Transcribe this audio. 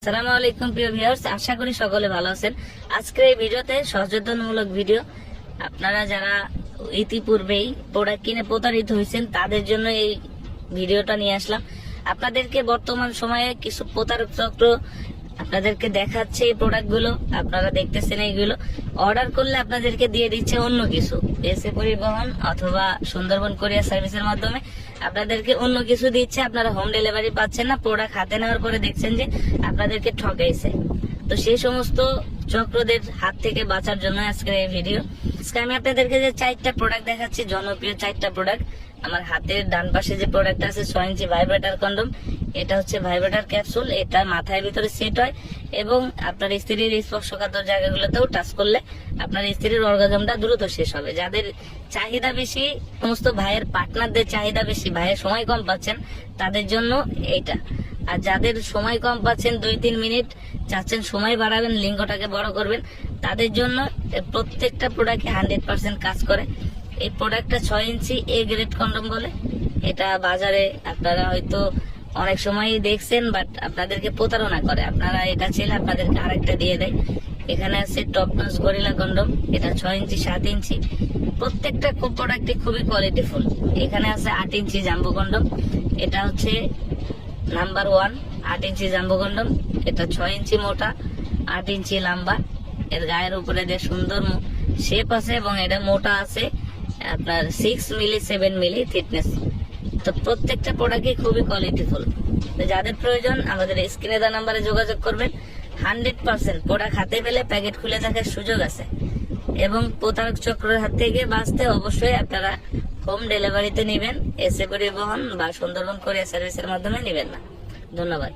আসসালামু আলাইকুম প্রিয় ভিউয়ার্স, আশা করি সকলে ভালো আছেন। আজকের এই ভিডিওতে সচেতনমূলক ভিডিও। আপনারা যারা ইতিপূর্বেই প্রোডাক্ট কিনে প্রতারিত হয়েছেন তাদের জন্য এই ভিডিওটা নিয়ে আসলাম। আপনাদেরকে বর্তমান সময়ে কিছু প্রতারক চক্র আপনাদেরকে দেখাচ্ছে এই প্রোডাক্টগুলো, আপনারা দেখতেছেন এইগুলো অর্ডার করলে আপনাদেরকে দিয়ে দিচ্ছে অন্য কিছু, এসএ পরিবহন অথবা সুন্দরবন কোরিয়ার সার্ভিসের মাধ্যমে আপনাদেরকে অন্য কিছু দিচ্ছে। আপনারা হোম ডেলিভারি পাচ্ছেন না, প্রোডাক্ট হাতে নেওয়ার পরে দেখছেন যে আপনাদেরকে ঠকাইছে। তো সেই সমস্ত চক্রদের হাত থেকে বাঁচার জন্য আজকের এই ভিডিও। আজকে আমি আপনাদেরকে যে 4টা প্রোডাক্ট দেখাচ্ছি, জনপ্রিয় 4টা প্রোডাক্ট। আমার হাতের ডান পাশে যে প্রোডাক্ট আছে 6 ইঞ্চি ভাইব্রেটর কন্ডম, এটা হচ্ছে ভাইব্রেটর ক্যাপসুল। এটা মাথার ভিতরে সেট হয় এবং আপনার স্ত্রীর স্পর্শকাতর জায়গাগুলোতেও টাচ করলে আপনার স্ত্রীর অর্গাজমটা দ্রুত শেষ হবে। যাদের চাহিদা বেশি, সমস্ত ভাইয়ের পার্টনারদের চাহিদা বেশি, ভাইয়ের সময় কম পাচ্ছেন তাদের জন্য এইটা। আর যাদের সময় কম পাচ্ছেন, 2-3 মিনিট চাচ্ছেন সময় বাড়াবেন, লিঙ্গটাকে বড় করবেন, তাদের জন্য প্রত্যেকটা প্রোডাক্টে 100% কাজ করে। এই প্রোডাক্টটা 6 ইঞ্চি এ গ্রেড কন্ডম বলে। এটা বাজারে আপনারা হয়তো অনেক সময় দেখছেন, বাট আপনাদেরকে প্রতারণা করে। আপনারা এটা চাইলে আপনাদেরকে আরেকটা দিয়ে দেয়। এখানে আছে টপ নচ গরিলা কন্ডম, এটা 6 ইঞ্চি 7 ইঞ্চি। প্রত্যেকটা প্রোডাক্টই খুবই কোয়ালিটিফুল। এখানে আছে 8 ইঞ্চি জাম্বো কন্ডম, এটা হচ্ছে নাম্বার 1 8 ইঞ্চি জাম্বো কন্ডম। এটা 6 ইঞ্চি মোটা, 8 ইঞ্চি লম্বা। এর গায়ের উপরে যে সুন্দর শেপ আছে এবং এটা মোটা আছে আপনার 6 মিলি 7 মিলি থিকনেস। তো প্রত্যেকটা প্রোডাক্টই খুবই কোয়ালিটিফুল। যাদের প্রয়োজন আমাদের স্ক্রিনে দেওয়া নাম্বারে যোগাযোগ করবেন। 100% প্রোডাক্ট হাতে পেলে প্যাকেট খুলে থাকার সুযোগ আছে। এবং প্রতারক চক্রের হাত থেকে বাঁচতে অবশ্যই আপনারা হোম ডেলিভারিতে নেবেন, এসএ পরিবহন বা সুন্দরবন কোরিয়ার সার্ভিসের মাধ্যমে নেবেন না। ধন্যবাদ।